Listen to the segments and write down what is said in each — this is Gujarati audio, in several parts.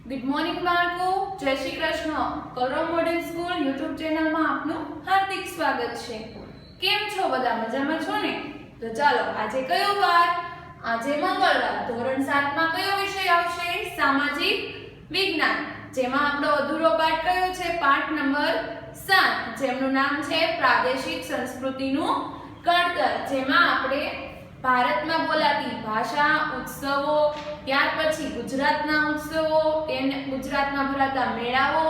ગુડ મોર્નિંગ બાળકો, Jai Shri Krishna. Kalrav model school YouTube ચેનલમાં આપનું હાર્દિક સ્વાગત છે. કેમ છો બધા? મજામાં છો ને? તો ચાલો, આજે કયો વાર? આજે મંગળવાર. ધોરણ 7 માં કયો વિષય આવશે? સામાજિક વિજ્ઞાન. જેમાં આપણો અધૂરો પાઠ કયો છે? પાઠ નંબર 7, જેમનું નામ છે પ્રાદેશિક સંસ્કૃતિનું ઘડતર. જેમાં આપણે ભારતમાં બોલાતી ભાષા, ઉત્સવો, ત્યાર પછી ગુજરાતના ઉત્સવો, ગુજરાતમાં ભરાતા મેળાઓ,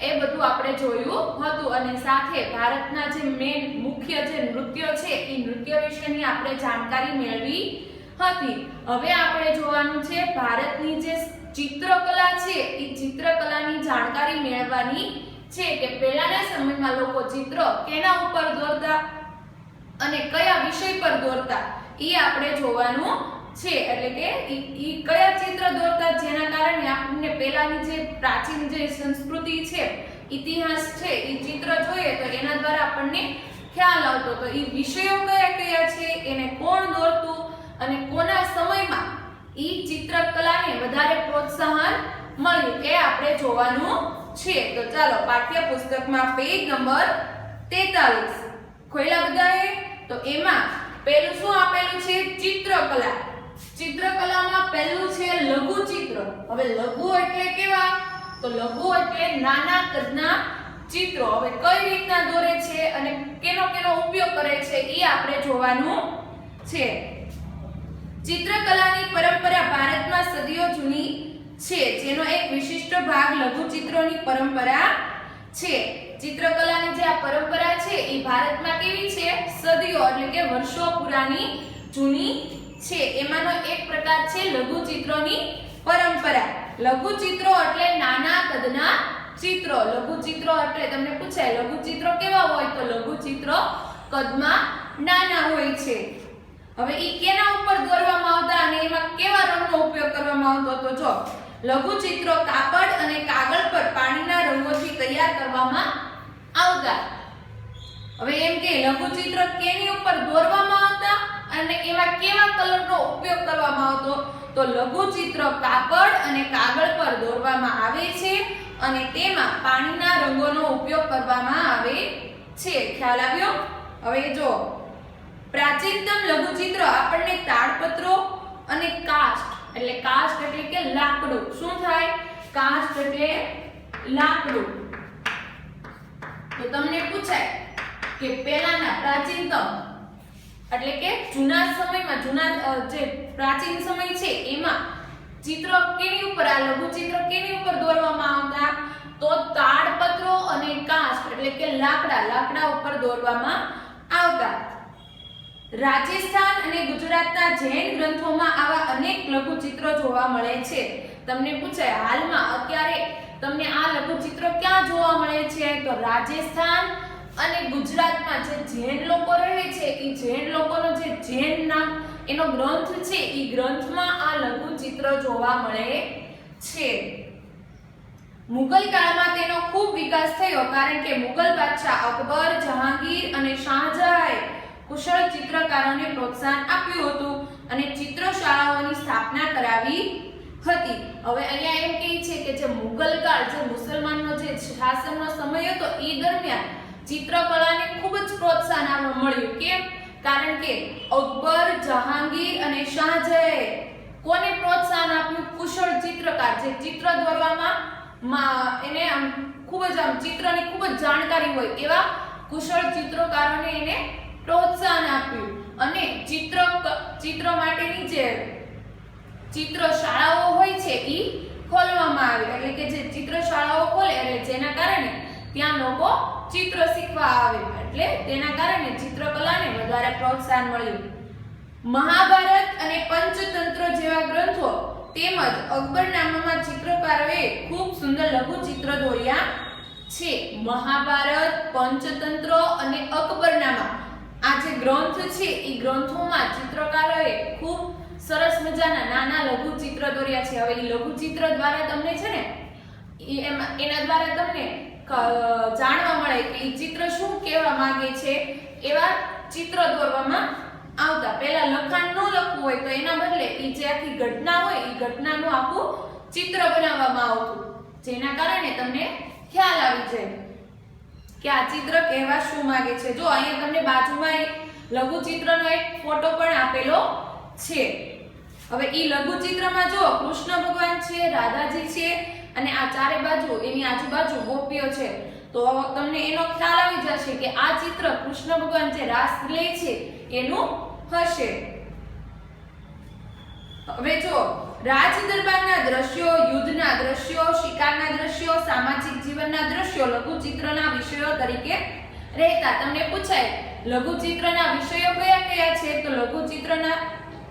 એ બધું આપણે જોયું હતું. અને સાથે ભારતના જે મેન મુખ્ય જે નૃત્યો છે એ નૃત્ય વિશેની આપણે જાણકારી મેળવી હતી. હવે આપણે જોવાનું છે ભારતની જે ચિત્રકલા છે એ ચિત્રકલાની જાણકારી મેળવવાની છે કે પહેલાના સમયમાં લોકો ચિત્ર કેના ઉપર દોરતા અને કયા વિષય પર દોરતા એ આપણે જોવાનું છે. એટલે કે ઈ કયા ચિત્ર દોરતા જેના કારણે આપણને પહેલાની જે પ્રાચીન જે સંસ્કૃતિ છે, ઇતિહાસ છે, એ ચિત્ર જોઈએ તો એના દ્વારા આપણને ખ્યાલ આવતો. તો ઈ વિષયો કયા કયા છે, એને કોણ દોરતું અને કોના સમયમાં ઈ ચિત્રકલાને વધારે પ્રોત્સાહન મળ્યું એ આપણે જોવાનું છે. તો ચાલો, પાઠ્યપુસ્તકમાં પેજ નંબર 43 ખોલ્યા બધાએ? તો એમાં પહેલું શું આપેલું છે? ચિત્રકલા. ચિત્રકલામાં પહેલું છે લઘુ ચિત્ર. હવે લઘુ એટલે કેવા? તો લઘુ એટલે નાના કદના ચિત્રો. હવે કઈ રીતના દોરે છે અને કેનો ઉપયોગ કરે છે એ આપણે જોવાનું છે. ચિત્રકલાની પરંપરા ભારતમાં સદીઓ જૂની છે, જેનો એક વિશિષ્ટ ભાગ લઘુ ચિત્રોની પરંપરા છે. ચિત્રકલાની જે આ પરંપરા છે એ ભારતમાં કેવી છે? સદીઓ એટલે કે વર્ષો પુરાની જૂની છે. એમાંનો એક પ્રકાર છે લઘુ ચિત્રોની પરંપરા. લઘુ ચિત્રો એટલે નાના કદના ચિત્રો. લઘુ ચિત્રો એટલે તમને પૂછાય લઘુ ચિત્રો કેવા હોય? તો લઘુ ચિત્રો કદમાં નાના હોય છે. હવે ઈ કેના ઉપર દોરવામાં આવતા અને એમાં કેવા રંગનો ઉપયોગ કરવામાં આવતો? તો જો, લઘુ ચિત્રો કાપડ અને કાગળ પર પાણીના રંગોથી તૈયાર કરવામાં આવતા. હવે એમ કે લઘુ ચિત્ર કેની ઉપર દોરવામાં આવતા અને એમાં કેવા કલરનો ઉપયોગ કરવામાં આવતો? તો લઘુ ચિત્ર કાપડ અને કાગળ પર દોરવામાં આવે છે અને તેમાં પાણીના રંગોનો ઉપયોગ કરવામાં આવે છે. ખ્યાલ આવ્યો? હવે જો, પ્રાચીનતમ લઘુ ચિત્ર આપણને તાડપત્રો અને કાસ્ટ એટલે કે લાકડું. શું થાય? કાસ્ટ એટલે લાકડું. તો તમને પૂછાય કે પહેલાના પ્રાચીનતમ એટલે કે જૂના સમયમાં, જૂના જે પ્રાચીન સમય છે એમાં ચિત્ર કેની ઉપર, આ લઘુ ચિત્ર કેની ઉપર દોરવામાં આવતા? તો તાડપત્રો અને કાસ્ટ એટલે કે લાકડા ઉપર દોરવામાં આવતા. રાજસ્થાન અને ગુજરાતના જૈન ગ્રંથોમાં આવા અનેક લઘુ ચિત્રો જોવા મળે છે. તમને પૂછાય હાલમાં અત્યારે તમને આ લઘુ ચિત્રો ક્યાં જોવા મળે છે? તો રાજસ્થાન અને ગુજરાતમાં જે જૈન લોકો રહે છે એ જૈન લોકોનો જે જૈન નામ એનો ગ્રંથ છે એ ગ્રંથમાં આ લઘુ ચિત્ર જોવા મળે છે. મુગલ કાળમાં તેનો ખૂબ વિકાસ થયો, કારણ કે મુગલ બાદશાહ અકબર, જહાંગીર અને શાહજહાંએ કુશળ ચિત્રકારોને પ્રોત્સાહન આપ્યું હતું અને ચિત્રશાળાઓની સ્થાપના કરાવી હતી. હવે અહીંયા એમ કહે છે કે જે મુગલ કાળ, જે મુસલમાનનો જે શાસનનો સમય હતો એ દરમિયાન ચિત્રકલાને ખૂબ જ પ્રોત્સાહન મળ્યું. કેમ? કારણ કે અકબર, જહાંગીર અને શાહજહાંએ કોને પ્રોત્સાહન આપ્યું? કુશળ ચિત્રકાર, જે ચિત્ર દોરવામાં એને ખૂબ જ ચિત્રની ખૂબ જ જાણકારી હોય એવા કુશળ ચિત્રકારોને એને પ્રોત્સાહન આપ્યું. અને ચિત્ર માટેની જે ચિત્ર શાળાઓ હોય છે એ ખોલવામાં આવી. એટલે કે જે ચિત્ર શાળાઓ ખોલે એટલે જેના કારણે ત્યાં લોકો ચિત્ર શીખવા આવે, એટલે તેના કારણે ચિત્રકલાને વધારે પ્રોત્સાહન મળ્યું. મહાભારત અને પંચતંત્ર જેવા ગ્રંથો તેમજ અકબરનામામાં ચિત્રકારોએ ખૂબ સુંદર લઘુ ચિત્ર દોર્યા છે. મહાભારત, પંચતંત્ર અને અકબરનામા આ જે ગ્રંથ છે એ ગ્રંથોમાં ચિત્રકારોએ ખૂબ સરસ મજાના નાના લઘુ ચિત્ર દોર્યા છે. હવે એ લઘુ ચિત્ર દ્વારા તમને છે ને એના દ્વારા તમને જાણવા મળે કે એ ચિત્ર શું કહેવા માંગે છે. એવા ચિત્ર દોરવામાં આવતા. પહેલા લખાણ ન લખવું હોય તો એના બદલે એ જે આખી ઘટના હોય એ ઘટનાનું આખું ચિત્ર બનાવવામાં આવતું, જેના કારણે તમને ખ્યાલ આવી જાય કે આ ચિત્ર કહેવા શું માંગે છે. જો અહીંયા તમને બાજુમાં લઘુચિત્રનો એક ફોટો પણ આપેલો છે. હવે ઈ લઘુચિત્રમાં જો કૃષ્ણ ભગવાન છે, રાધાજી છે અને આ ચારે બાજુ એની આજુબાજુ ગોપીઓ છે. તો તમને એનો ખ્યાલ આવી જશે કે આ ચિત્ર કૃષ્ણ ભગવાન જે રાસ લે છે એનું હશે. હવે જો રાજ દરબારના દ્રશ્યો, યુદ્ધના દ્રશ્યો, શિકારના દ્રશ્યો, સામાજિક જીવનના દ્રશ્યો લઘુચિત્રના વિષયો તરીકે રહેતા. તમને પૂછાય લઘુચિત્રના વિષયો કયા કયા છે? તો લઘુચિત્રના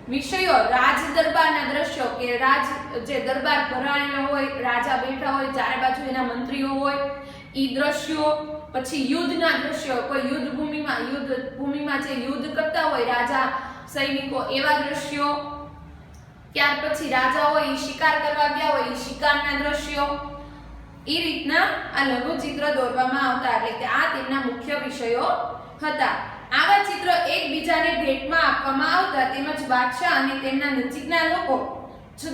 વિષયો રાજ દરબારના દ્રશ્યો, કે રાજ જે દરબાર ભરાયેલો હોય, રાજા બેઠા હોય, ચારે બાજુ એના મંત્રીઓ હોય, ઈ દ્રશ્યો. પછી યુદ્ધના દ્રશ્યો, કોઈ યુદ્ધ ભૂમિમાં જે યુદ્ધ કરતા હોય રાજા સૈનિકો, એવા દ્રશ્યો. ત્યાર પછી રાજા હોય ઈ શિકાર કરવા ગયા હોય, ઈ શિકારના દ્રશ્યો. ઈ રીતના આ લઘુચિત્ર દોરવામાં આવતા, એટલે કે આ તેમના મુખ્ય વિષયો હતા. આવા ચિત્ર એકબીજાને ભેટમાં આપવામાં આવતા, તેમજ બાદશાહ અને તેમના નજીકના લોકો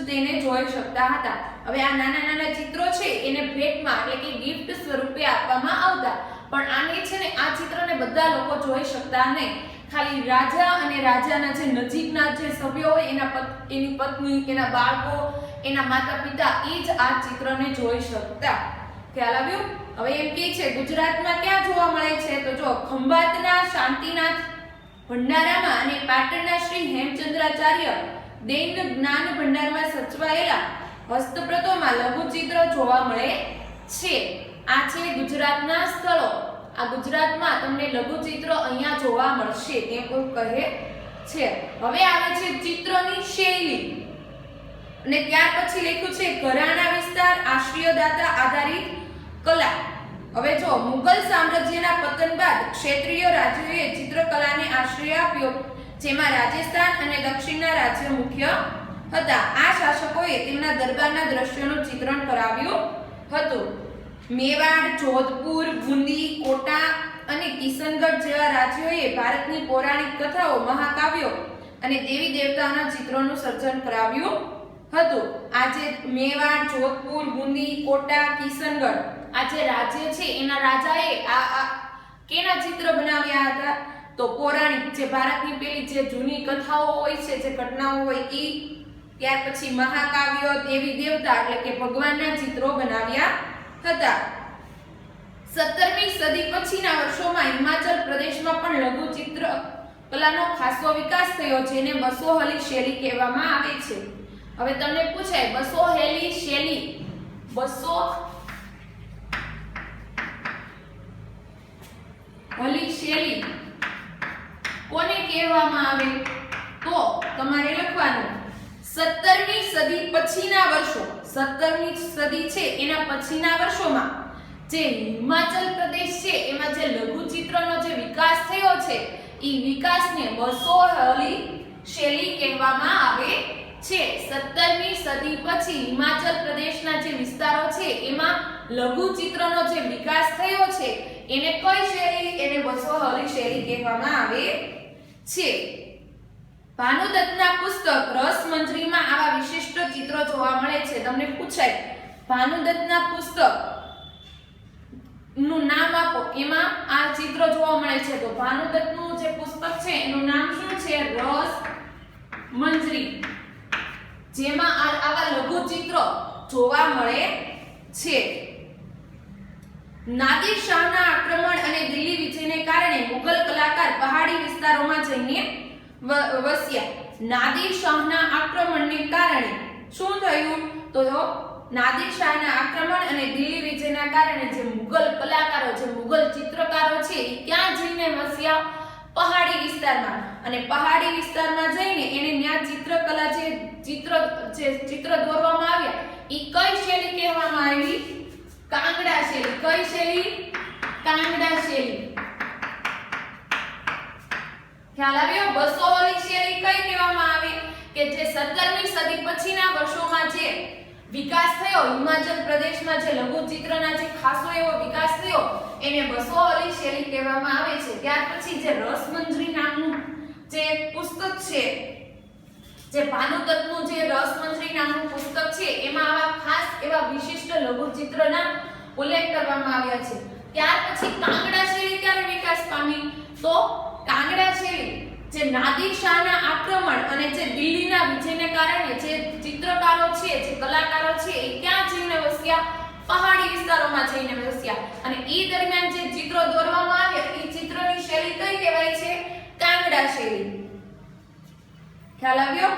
તેને જોઈ શકતા હતા. હવે આ નાના નાના ચિત્રો છે એને ભેટમાં એટલે કે ગિફ્ટ સ્વરૂપે આપવામાં આવતા, પણ આને છે ને આ ચિત્રને બધા લોકો જોઈ શકતા નહીં. ખાલી રાજા અને રાજાના જે નજીકના જે સભ્યો હોય, એની પત્ની, એના બાળકો, એના માતા પિતા, એ જ આ ચિત્રને જોઈ શકતા. ખ્યાલ આવ્યો? હવે એમ કહે છે ગુજરાતમાં ક્યાં જોવા મળે છે? તો જો ખંભાતના શાંતિનાથ ભંડારામાં અને પાટણના શ્રી હેમચંદ્રાચાર્ય દૈન જ્ઞાન ભંડારમાં સચવાયેલા હસ્તપ્રતોમાં લઘુચિત્ર જોવા મળે છે. આ છે ગુજરાતના સ્થળો. આ ગુજરાતમાં તમને લઘુચિત્ર અહીંયા જોવા મળશે તેમ કોઈ કહે છે. હવે આવે છે ચિત્રની શૈલી, અને ત્યાર પછી લખ્યું છે ઘરાણા વિસ્તાર, આશ્રયદાતા આધારિત કલા. હવે જો મુગલ સામ્રાજ્યના પતન બાદ ક્ષેત્રીય રાજ્યોએ ચિત્રકલાને આશ્રય આપ્યો, જેમાં રાજસ્થાન અને દક્ષિણના રાજ્ય મુખ્ય હતા. આ શાસકોએ તેમના દરબારના દ્રશ્યોનું ચિત્રણ કરાવ્યું હતું. મેવાડ, જોધપુર, બુંદી, કોટા અને કિશનગઢ જેવા રાજ્યોએ ભારતની પૌરાણિક કથાઓ, મહાકાવ્યો અને દેવી દેવતાઓના ચિત્રોનું સર્જન કરાવ્યું હતું. આ જે મેવાડ, જોધપુર, બુંદી, કોટા, કિશનગઢ આ જે રાજ્ય છે એના રાજાએ આ કેના ચિત્ર બનાવ્યા હતા? તો પૌરાણિક, જે ભારતની પેલી જે જૂની કથાઓ હોય છે, જે ઘટનાઓ હોય ઈ, ત્યાર પછી મહાકાવ્યો, દેવી દેવતા એટલે કે ભગવાનના ચિત્રો બનાવ્યા હતા. 17મી સદી પછીના વર્ષોમાં હિમાચલ પ્રદેશમાં પણ લઘુચિત્ર કલાનો ખાસો વિકાસ થયો, જેને બસોહલી શૈલી કહેવામાં આવે છે. હવે તમને પૂછાય બસોહલી શૈલી, બસોહલી શૈલી કોને કહેવામાં આવે? તો તમારે લખવાનું 17મી સદી પછીના વર્ષો. 17મી સદી છે એના પછીના વર્ષોમાં જે હિમાચલ પ્રદેશ છે એમાં જે લઘુચિત્રનો જે વિકાસ થયો છે એ વિકાસને બસોહલી શૈલી કહેવામાં આવે છે. 17મી સદી પછી હિમાચલ પ્રદેશના જે વિસ્તારો છે એમાં લઘુચિત્રનો જે વિકાસ થયો છે એને કઈ શૈલી? એને બસોહલી શૈલી કહેવામાં આવે છે. ભાનુદત્તના પુસ્તક રસમંજરીમાં આવા વિશિષ્ટ ચિત્રો જોવા મળે છે. તમને પૂછાય ભાનુદત્તના પુસ્તક નું નામ આપો, એમાં આ ચિત્રો જોવા મળે છે. તો ભાનુદત્તનું જે પુસ્તક છે એનું નામ શું છે? રસમંજરી, જેમાં આવા લઘુચિત્રો જોવા મળે છે. નાદિર શાહના આક્રમણ અને દિલ્હી વિજયને કારણે મુગલ કલાકાર પહાડી વિસ્તારોમાં જઈને વસ્યા. નાદિર શાહના આક્રમણને કારણે શું થયું? તો નાદિર શાહના આક્રમણ અને દિલ્હી વિજયના કારણે જે મુગલ કલાકારો, જે મુગલ ચિત્રકારો છે એ ક્યાં જઈને વસ્યા? પહાડી વિસ્તારમાં. અને પહાડી વિસ્તારમાં જઈને એને ત્યાં ચિત્રકલા જે ચિત્ર દોરવામાં આવ્યા એ કઈ શૈલી કહેવામાં આવી? કાંગડા શૈલી. કઈ શૈલી? કાંગડા શૈલી. ખ્યાલ આવ્યો? બસોહલી શૈલી કઈ કહેવામાં આવે? કે જે 17મી સદી પછીના વર્ષોમાં જે વિકાસ થયો હિમાચલ પ્રદેશમાં, જે લઘુચિત્રના જે ખાસો એવો વિકાસ થયો એને બસોહલી શૈલી કહેવામાં આવે છે. ત્યાર પછી જે રસમંજરી નામનું જે પુસ્તક છે, જે ભાનુતત્વનું જે રસમંજરી નામનું પુસ્તક છે એમાં આવા ખાસ એવા વિશિષ્ટ લઘુચિત્રના ઉલ્લેખ કરવામાં આવ્યા છે. ત્યાર પછી કાંગડા શૈલી ક્યારે વિકાસ પામી? તો કાંગડા શૈલી જે નાદિર શાહના આક્રમણ અને જે દિલ્હીના વિજયને કારણે જે ચિત્રકારો છે, જે કલાકારો છે એ ક્યાં જઈને વસ્યા? પહાડી વિસ્તારોમાં જઈને વસ્યા. અને એ દરમિયાન જે ચિત્રો દોરવામાં આવ્યા એ ચિત્રોની શૈલી કઈ કહેવાય છે? કાંગડા શૈલી. ખ્યાલ આવ્યો?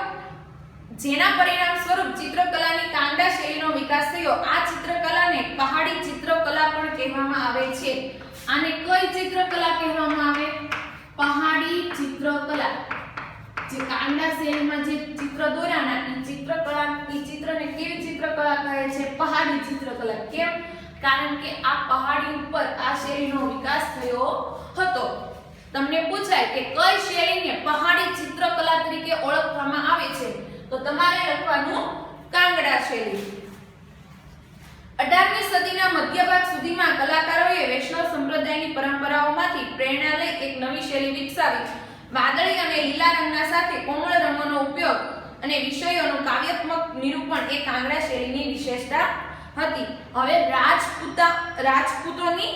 જેના પરિણામ સ્વરૂપ ચિત્રકલાની કાંગડા શૈલીનો વિકાસ થયો. આ ચિત્રકલાને પહાડી ચિત્રકલા પણ કહેવામાં આવે છે. આને કઈ ચિત્રકલા કહેવામાં આવે? પહાડી ચિત્રકલા. જે કાંગડા શૈલીમાં જે ચિત્ર દોર્યાના એ ચિત્રકલા, એ ચિત્રને કેવી ચિત્રકલા કહે છે? પહાડી ચિત્રકલા. કેમ? કારણ કે આ પહાડી ઉપર આ શૈલીનો વિકાસ થયો હતો. તમને પૂછાય કે કઈ શૈલીને પહાડી ચિત્રકલા તરીકે ઓળખવામાં આવે છે, તો તમારે લખવાનું કાંગડા શૈલી. 18મી સદીના મધ્ય ભાગ સુધીમાં કલાકારોએ વૈષ્ણવ સંપ્રદાયની પરંપરાઓમાંથી પ્રેરણા લઈ એક નવી શૈલી વિકસાવી. વાદળી અને લીલા રંગના સાથે કોમળ રંગોનો ઉપયોગ અને વિષયોનું કાવ્યાત્મક નિરૂપણ એ કાંગડા શૈલીની વિશેષતા હતી. હવે રાજપૂતોની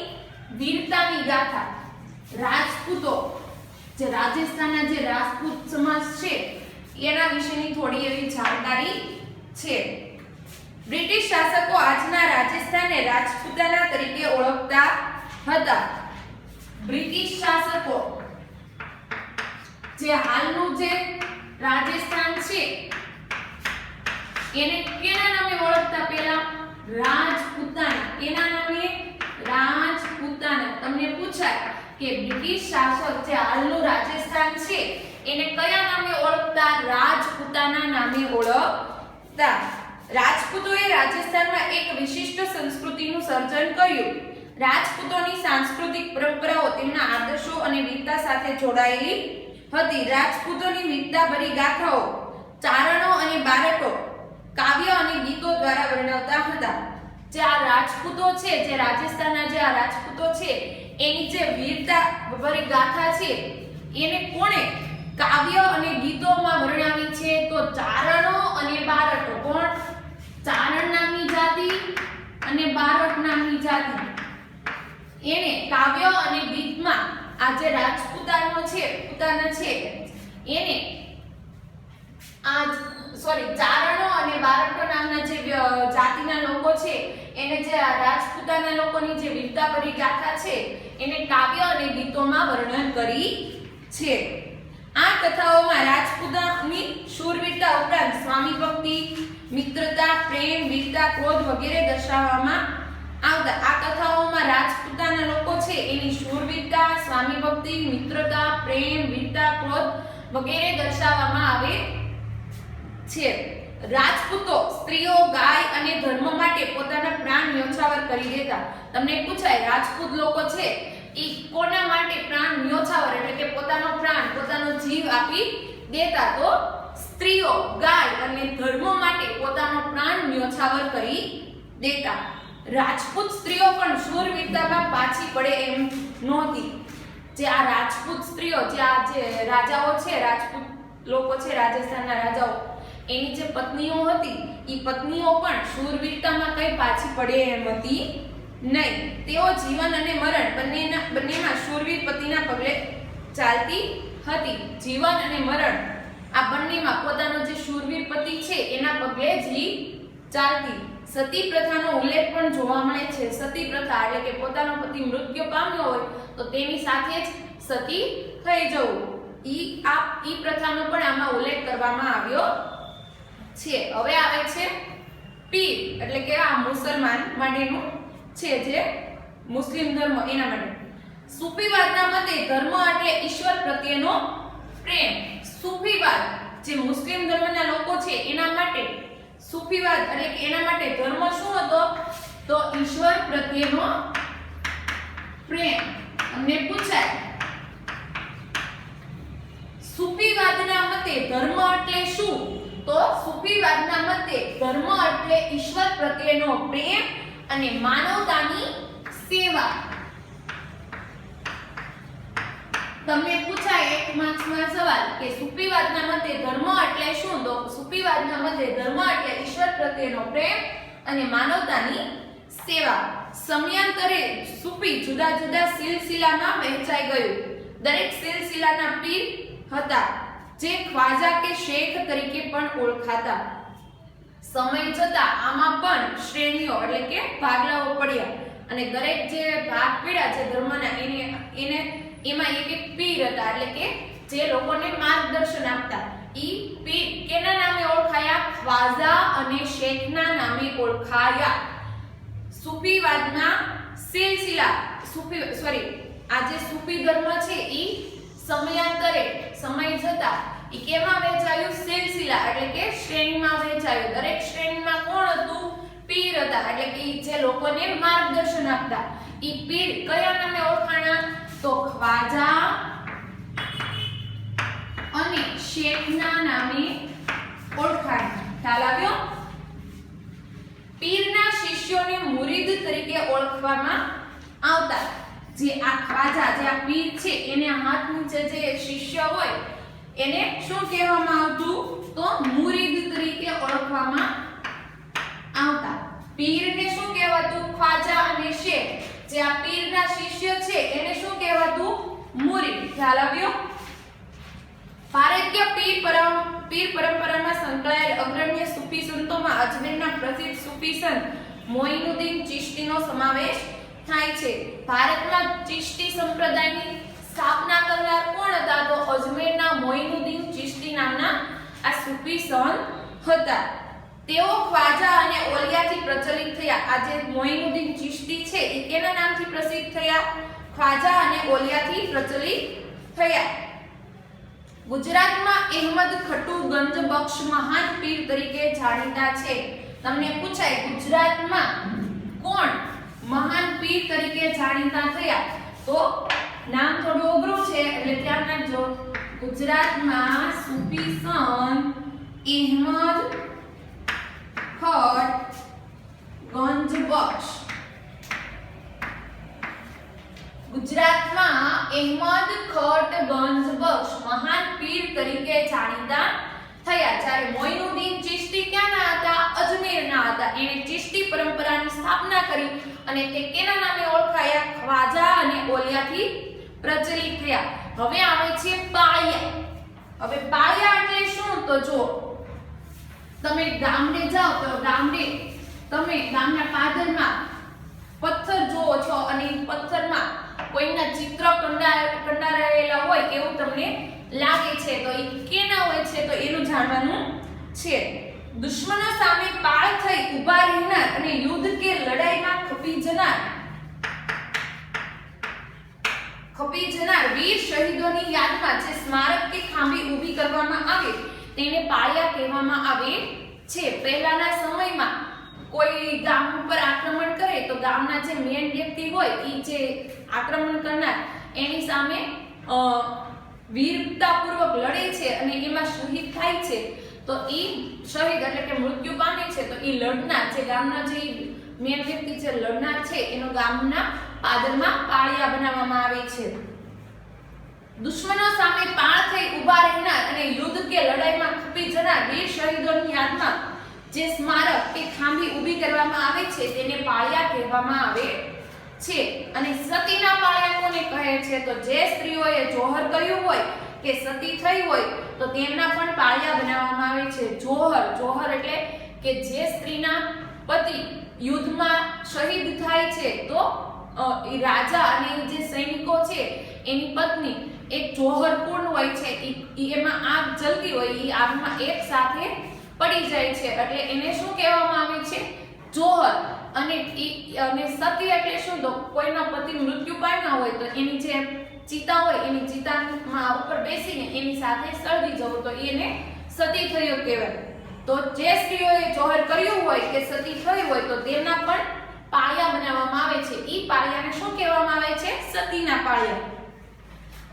વીરતાની ગાથા. રાજપૂતો જે રાજસ્થાનના જે રાજપૂત સમાજ છે એના વિશેની થોડી એવી જાણકારી છે. બ્રિટિશ શાસકો આજના રાજસ્થાનને રાજપૂતાના તરીકે ઓળખતા હતા. બ્રિટિશ શાસકો જે હાલનું જે રાજસ્થાન છે એને કેના નામે ઓળખતા? પહેલા રાજપૂતાના. કેના નામે? રાજપૂતાના. તમને પૂછાય કે બ્રિટિશ શાસક જે હાલનું રાજસ્થાન છે એને કયા નામે ઓળખતા? રાજપૂતાના નામે ઓળખતા. રાજપૂતોએ રાજસ્થાનમાં એક વિશિષ્ટ સંસ્કૃતિનું સર્જન કર્યું. રાજપૂતોની સાંસ્કૃતિક પરંપરાઓ તેમના આદર્શો અને વીરતા સાથે જોડાયેલી હતી. રાજપૂતોની વીરતાભરી ગાથાઓ, ચારણો અને બારટો કાવ્ય અને ગીતો દ્વારા વર્ણવતા હતા. જે આ રાજપૂતો છે, જે રાજસ્થાનના જે આ રાજપૂતો છે એની જે વીરતા ભરી ગાથા છે એને કોણે કાવ્ય અને ગીતોમાં વર્ણવી છે? તો ચારણો અને બારટો. કોણ? ચારણ નામની જાતિ અને બારટ નામની જાતિ. એને કાવ્ય અને ગીતમાં આ જે રાજપૂતાનો છે, પૂતાના છે એને ચારણો અને બારટો નામના જે જાતિના લોકો છે એને જે રાજપૂતાના લોકોની જે વીરતાભરી ગાથા છે એને કાવ્ય અને ગીતોમાં વર્ણન કરી છે. આ કથાઓમાં રાજપૂતાની શૂરવીરતા ઉપરાંત સ્વામી ભક્તિ, મિત્રતા, પ્રેમ, વીરતા, ક્રોધ વગેરે દર્શાવવામાં આવતા. આ કથાઓમાં રાજપૂતાના લોકો છે એની શૂરવીરતા, સ્વામી ભક્તિ, મિત્રતા, પ્રેમ, વીરતા, ક્રોધ વગેરે દર્શાવવામાં આવે છે. રાજપૂતો સ્ત્રીઓ, ગાય અને ધર્મ માટે પોતાના પ્રાણ ન્યોછાવર કરી દેતા. તમને પૂછાય રાજપૂત લોકો છે એ કોના માટે પ્રાણ ન્યોછાવર એટલે કે પોતાનો પ્રાણ, પોતાનો જીવ આપી દેતા? તો સ્ત્રીઓ, ગાય અને ધર્મ માટે પોતાનો પ્રાણ ન્યોછાવર કરી દેતા. રાજપૂત સ્ત્રીઓ પણ શૂરવીરતામાં પાછી પડે એમ નહોતી. જે આ રાજપૂત સ્ત્રીઓ, જે આ જે રાજાઓ છે, રાજપૂત લોકો છે રાજસ્થાનના રાજાઓ, એની જે પત્નીઓ હતી એ પત્નીઓ પણ શૂરવીરતામાં કઈ પાછી પડે એમ હતી નહીં. તેઓ જીવન અને મરણ બંનેમાં શૂરવીર પતિના પગલે ચાલતી હતી. જીવન અને મરણ આ બંનેમાં પોતાનો જે શૂરવીર પતિ છે એના પગલે જ ચાલતી. સતી પ્રથાનો ઉલ્લેખ પણ જોવા મળે છે. સતી પ્રથા એટલે કે પોતાનો પતિ મૃત્યુ પામ્યો હોય તો તેની સાથે જ સતી થઈ જવું. ઈ પ્રથાનો પણ આમાં ઉલ્લેખ કરવામાં આવ્યો છે. હવે આવે છે પીર એટલે કે આ મુસલમાન માટેનું છે, જે મુસ્લિમ ધર્મ એના માટે. સૂફીવાદના મતે ધર્મ એટલે ઈશ્વર પ્રત્યેનો પ્રેમ. સૂફીવાદ જે મુસ્લિમ ધર્મના લોકો છે એના માટે સૂફીવાદ એટલે કે એના માટે ધર્મ શું હતો? તો ઈશ્વર પ્રત્યેનો પ્રેમ. અમને પૂછાય સૂફીવાદના મતે ધર્મ એટલે શું? તો સૂફીવાદના મતે ધર્મ એટલે ઈશ્વર પ્રત્યેનો પ્રેમ અને માનવતાની સેવા. તમને પૂછાય એક માર્ક્સમાં સવાલ કે સુફીવાદના મતે ધર્મ એટલે શું? તો સુફીવાદના મતે ધર્મ એટલે ઈશ્વર પ્રત્યેનો પ્રેમ અને માનવતાની સેવા. સમયાંતરે સુફી જુદા જુદા સિલસિલામાં વહેંચાઈ ગયું. દરેક સિલસિલાના પીર હતા જે ખ્વાજા કે શેખ તરીકે પણ ઓળખાતા. સમય જતાં આમાં પણ શ્રેણીઓ એટલે કે ભાગલાઓ પડ્યા અને દરેક જે ભાગ પડ્યા છે ધર્મના એને એમાં એક એક પીર હતા એટલે કે જે લોકોને માર્ગદર્શન આપતા. ઈ પીર કેના નામે ઓળખાયા? ખ્વાજા અને શેખના નામે ઓળખાયા. સુફીવાદના સિલસિલા આ જે સુફી ધર્મ છે ઈ સમયાંતરે સમય જતા ઈ કેમાં વહેંચાયું? સિલસિલા એટલે કે શ્રેણીમાં વહેંચાયું. દરેક શ્રેણીમાં કોણ હતું? પીર હતા એટલે કે જે લોકોને માર્ગદર્શન આપતા. ઈ પીર કયા નામે ઓળખાણા? તો ખ્વાજા અને શેખના નામે ઓળખાણા. ખ્યાલ આવ્યો? પીરના શિષ્યોને મુરીદ તરીકે ઓળખવામાં આવતા. જે આ ખ્વાજા જે આ પીર છે એને હાથ નીચે જે શિષ્ય હોય એને શું કહેવામાં આવતું? તો મુરીદ તરીકે ઓળખવામાં આવતા. પીરને શું કહેવાતું? ખ્વાજા અને શેખ. જે આ પીરના શિષ્ય છે એને શું કહેવાતું? મુરીદ. ખ્યાલ આવ્યો? ભારતીય પીર પરંપરામાં સંકળાયેલ અગ્રણ્ય સૂફી સંતોમાં અજમેરના પ્રસિદ્ધ સૂફી સંત મોઈનુદ્દીન ચિશ્તીનો સમાવેશ થાય છે. ભારતમાં ચિશ્તી સંપ્રદાયની સ્થાપના કરનાર કોણ હતા? તો અજમેરના મોઈનુદ્દીન ચિશ્તી નામના આ સૂફી સંત હતા. તેઓ ખ્વાજા અને ઓલિયાથી પ્રચલિત થયા. આ જે મોઈનુદ્દીન ચિશ્તી છે એ કેના નામથી પ્રસિદ્ધ થયા? ખ્વાજા અને ઓલિયાથી પ્રચલિત થયા. ગુજરાતમાં અહેમદ ખટુ ગંજ બખ્શ મહાન પીર તરીકે જાણીતા છે. તમને પૂછાય ગુજરાતમાં કોણ મહાન પીર તરીકે જાણીતા થયા? તો નામ થોડું અઘરું છે એટલે ધ્યાન રાખજો. ગુજરાતમાં સૂફી સંત અહેમદ ખટ ગંજ બખ્શ. ગુજરાતમાં અહેમદ ખટ ગંજ બખ્શ મહાન પીર તરીકે જાણીતા થયા. જ્યારે મોઈનુદ્દીન ચિશ્તી ક્યાંના હતા? અજમેરના હતા. એણે ચિશ્તી પરંપરાની સ્થાપના કરી અને તે કેના નામે ઓળખાયા? ખ્વાજા અને ઓલિયાથી પ્રચલિત થયા. હવે આવે છે પાળિયા. હવે પાળિયા એટલે શું? તો જો તમે ગામડે જાઓ તો ગામડે તમે ગામના પાદરમાં પથ્થર જોવો છો અને પથ્થરમાં કોઈના ચિત્ર કંડારાયેલા હોય એવું તમને લાગે છે તો એ કેના હોય છે? તો એનું જાણવાનું છે. દુશ્મનો સામે પાળ થઈ ઊભા રહેનાર અને યુદ્ધ કે લડાઈમાં ખપી જનાર વીર શહીદોની યાદમાં જે સ્મારક કે ખાંભી ઊભી કરવામાં આવે તેને પાળિયા કહેવામાં આવે છે. પહેલાના સમયમાં કોઈ ગામ ઉપર આક્રમણ કરે તો ગામના જે મેન વ્યક્તિ હોય એ જે આક્રમણ કરનાર એની સામે વીરતાપૂર્વક લડે છે અને એમાં શહીદ થાય છે તો એ શહીદ એટલે કે મૃત્યુ પામે છે તો એ લડનાર જે ગામના જે મેન વ્યક્તિ જે લડનાર છે એનો ગામના પાદરમાં પાળિયા બનાવવામાં આવે છે. દુશ્મનો સામે પાળ થઈ ઊભા રહેનાર અને યુદ્ધ કે લડાઈમાં ખપી જનાર વીર શહીદોની યાદમાં જે સ્મારક કે ખાંભી ઊભી કરવામાં આવે છે તેને પાળિયા કહેવામાં આવે છે. અને સતીના પાળિયા કોને કહે છે? તો જે સ્ત્રીઓએ જોહર કર્યું હોય કે સતી થઈ હોય તો તેમના પણ પાળિયા બનાવવામાં આવે છે. જોહર એટલે કે જે સ્ત્રીના પતિ યુદ્ધમાં શહીદ થાય છે તો રાજા અને જે સૈનિકો છે એની પત્ની એક જોહર કુંડ હોય છે એમાં આગ જલતી હોય એ આગમાં એક સાથે પડી જાય છે એટલે એને શું કહેવામાં આવે છે? જોહર. અને સતી એટલે શું? તો કોઈના પતિ મૃત્યુ પામ્યા હોય તો એની જે ચિતા હોય એની ચિતામાં ઉપર બેસીને એની સાથે સળગી જવું તો એને સતી થયો કહેવાય. તો જે સ્ત્રીઓએ જોહર કર્યું હોય કે સતી થઈ હોય તો તેના પણ પાળિયા બનાવવામાં આવે છે. ઈ પાળિયાને શું કહેવામાં આવે છે? સતીના પાળિયા.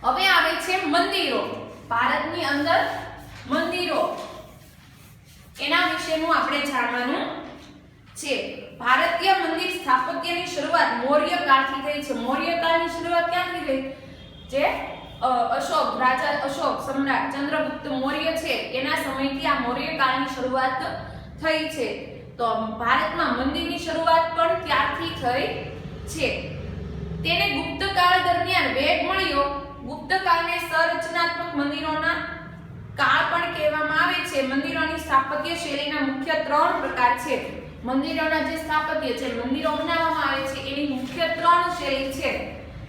હવે આવે છે મંદિરો. ભારતની અંદર મંદિરો એના વિશેનું આપણે જાણવાનું છે. ભારતીય મંદિર સ્થાપત્યની શરૂઆત મૌર્ય કાળથી થઈ છે. મૌર્ય કાળની શરૂઆત ક્યાંથી થઈ? જે અશોક રાજા અશોક સમ્રાટ ચંદ્રગુપ્ત મૌર્ય છે એના સમયથી આ મૌર્ય કાળની શરૂઆત થઈ છે. તો ભારતમાં મંદિરની શરૂઆત પણ ત્યારથી થઈ છે. તેને ગુપ્ત કાળ દરમિયાન વેગ મળ્યો. ગુપ્ત કાળને સંરચનાત્મક મંદિરોના કાળ પણ કહેવામાં આવે છે. મંદિરોની સ્થાપત્ય શૈલીના મુખ્ય 3 પ્રકાર છે. મંદિરોના જે સ્થાપત્ય છે, મંદિરો બનાવવામાં આવે છે એની મુખ્ય 3 શૈલી છે.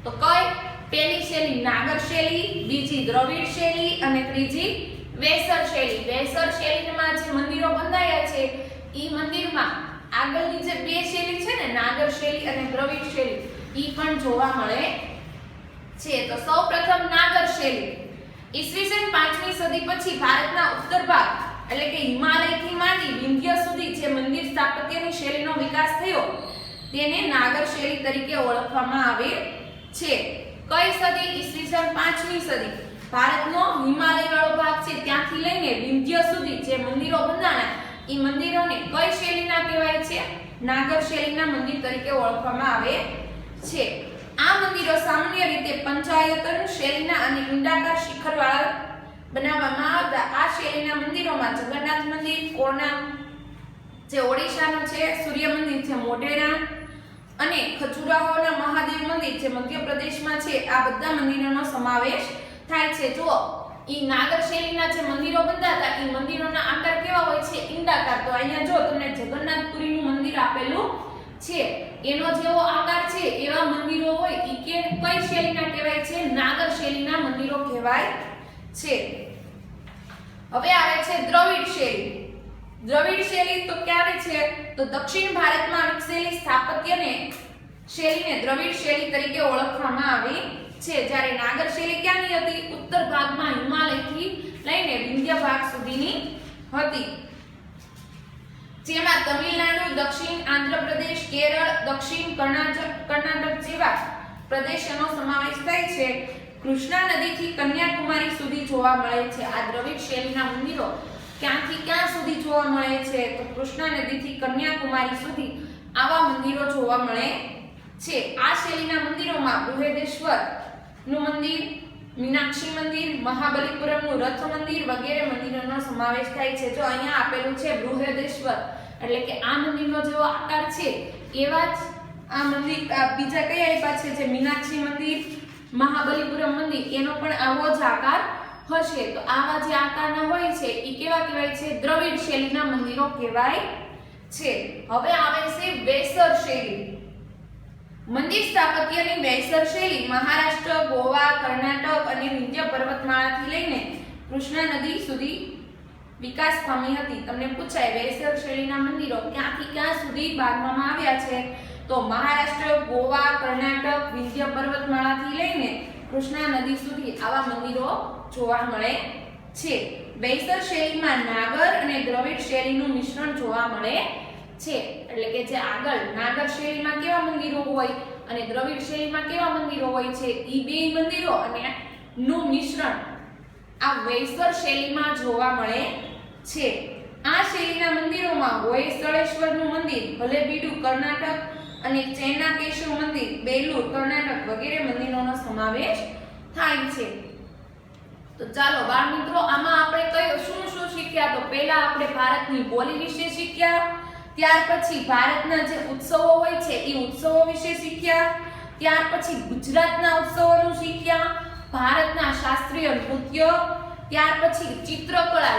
તો કઈ? પહેલી શૈલી નાગર શૈલી, બીજી દ્રવિડ શૈલી અને ત્રીજી વેસર શૈલી. વેસર શૈલીમાં જે મંદિરો બંધાયા છે ઈ મંદિરમાં આગળની જે 2 શૈલી છે ને, નાગર શૈલી અને દ્રવિડ શૈલી, ઈ પણ જોવા મળે છે. તો સૌપ્રથમ નાગર શૈલી. ઈસવીસન 5મી સદી પછી ભારતના ઉત્તર ભાગ એટલે કે હિમાલયથી માંડી વિંધ્ય સુધી જે મંદિર સ્થાપત્યની શૈલીનો વિકાસ થયો તેને નાગર શૈલી તરીકે ઓળખવામાં આવે છે. કઈ સદી? ઈસવીસન 5મી સદી. ભારતનો હિમાલય વાળો ભાગ છે ત્યાંથી લઈને વિંધ્ય સુધી જે મંદિરો બંધાણા ઈ મંદિરોને કઈ શૈલીના કહેવાય છે? નાગર શૈલીના મંદિર તરીકે ઓળખવામાં આવે છે. આ મંદિરો સામાન્ય રીતે પંચાયતન શૈલીના અને ઈંડાકાર શિખરવાળા બનાવવામાં આવતા. આ શૈલીના મંદિરોમાં જગન્નાથ મંદિર, કોણાર્ક જે ઓડિશાનો છે, સૂર્ય મંદિર છે મોઢેરા અને ખજુરાહોના મહાદેવ મંદિર જે મધ્યપ્રદેશમાં છે, આ બધા મંદિરોનો સમાવેશ થાય છે. જો ઈ નાગર શૈલીના જે મંદિરો બંધાતા ઈ મંદિરોના આકાર કેવા હોય છે? ઈંડાકાર. તો અહીંયા જો તમને જગન્નાથપુરીનું મંદિર આપેલું છે એનો જેવો આકાર છે એવા મંદિરો હોય ઈ કઈ શૈલીના કહેવાય છે? નાગર શૈલીના મંદિરો કહેવાય છે. હવે આવે છે દ્રવિડ શૈલી. દ્રવિડ શૈલી તો ક્યારે છે? તો દક્ષિણ ભારતમાં વિકસેલી સ્થાપત્યને શૈલીને દ્રવિડ શૈલી તરીકે ઓળખવામાં આવી છે. જ્યારે નાગર શૈલી ક્યાંની હતી? ઉત્તર ભાગમાં હિમાલયથી લઈને વિંધ્ય ભાગ સુધીની હતી. જેમાં તમિલનાડુ, દક્ષિણ આંધ્રપ્રદેશ, કેરળ, દક્ષિણ કર્ણાટક જેવા પ્રદેશોનો સમાવેશ થાય છે. કૃષ્ણા નદીથી કન્યાકુમારી સુધી જોવા મળે છે. આ દ્રવિડ શૈલીના મંદિરો ક્યાંથી ક્યાં સુધી જોવા મળે છે? તો કૃષ્ણા નદીથી કન્યાકુમારી સુધી આવા મંદિરો જોવા મળે છે. આ શૈલીના મંદિરોમાં બૃહદેશ્વર નું મંદિર, મીનાક્ષી મંદિર, મહાબલીપુરમનું રથ મંદિર વગેરે મંદિરોનો સમાવેશ થાય છે. જો અહીંયા આપેલું છે બૃહદેશ્વર એટલે કે આ મંદિરનો જેવો આકાર છે એવા જ આ મંદિર બીજા કયા આપ્યા છે? જે મીનાક્ષી મંદિર, મહાબલીપુરમ મંદિર એનો પણ આવો જ આકાર હશે. તો આવા જે આકારના હોય છે એ કેવા કહેવાય છે? દ્રવિડ શૈલીના મંદિરો કહેવાય છે. હવે આવે છે વેસર શૈલી. મંદિર સ્થાપત્યની વેસર શૈલી મહારાષ્ટ્ર, ગોવા, કર્ણાટક અને વિંધ્ય પર્વતમાળાથી લઈને કૃષ્ણા નદી સુધી વિકાસ પામી હતી. તમને પૂછાય વેસર શૈલીના મંદિરો ક્યાંથી ક્યાં સુધી બાંધવામાં આવ્યા છે? તો મહારાષ્ટ્ર, ગોવા, કર્ણાટક, વિંધ્ય પર્વતમાળાથી લઈને કૃષ્ણા નદી સુધી આવા મંદિરો જોવા મળે છે. વેસર શૈલીમાં નાગર અને દ્રવિડ શૈલીનું મિશ્રણ જોવા મળે છે. એટલે કે જે આગળ નાગર શૈલીમાં કેવા મંદિરો હોય અને દ્રવિડ શૈલીમાં કેવા મંદિરો હોય છે ઈ બે મંદિરો અને નું મિશ્રણ આ વેસર શૈલીમાં જોવા મળે છે. આ શૈલીના મંદિરોમાં હોયસળેશ્વરનું મંદિર, હલેબીડુ કર્ણાટક અને ચેન્નાકેશવ મંદિર, બેલુર કર્ણાટક વગેરે મંદિરોનો સમાવેશ થાય છે. તો ચાલો બાળ મિત્રો, આમાં આપણે કયો શું શીખ્યા? તો પહેલા આપણે ભારતની બોલી વિશે શીખ્યા, ત્યાર પછી ભારતના જે ઉત્સવો હોય છે એ ઉત્સવો વિશે શીખ્યા, ત્યાર પછી ગુજરાતના ઉત્સવોનું શીખ્યા, ભારતના શાસ્ત્રીય નૃત્ય, ત્યાર પછી ચિત્રકલા,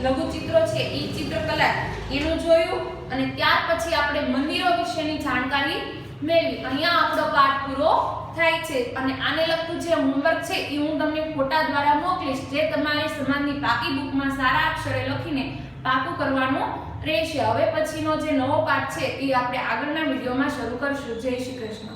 લઘુચિત્રો છે એ ચિત્રકલા એનું જોયું અને ત્યાર પછી આપણે મંદિરો વિશેની જાણકારી મેળવી. અહીંયા આપણો પાઠ પૂરો થાય છે અને આને લગતું જે હોમવર્ક છે એ હું તમને ફોટા દ્વારા મોકલીશ, જે તમારે સમાજની પાકી બુકમાં સારા અક્ષરે લખીને પાકું કરવાનું રહેશે. હવે પછીનો જે નવો પાઠ છે એ આપણે આગળના વિડીયોમાં શરૂ કરશું. જય શ્રી કૃષ્ણ.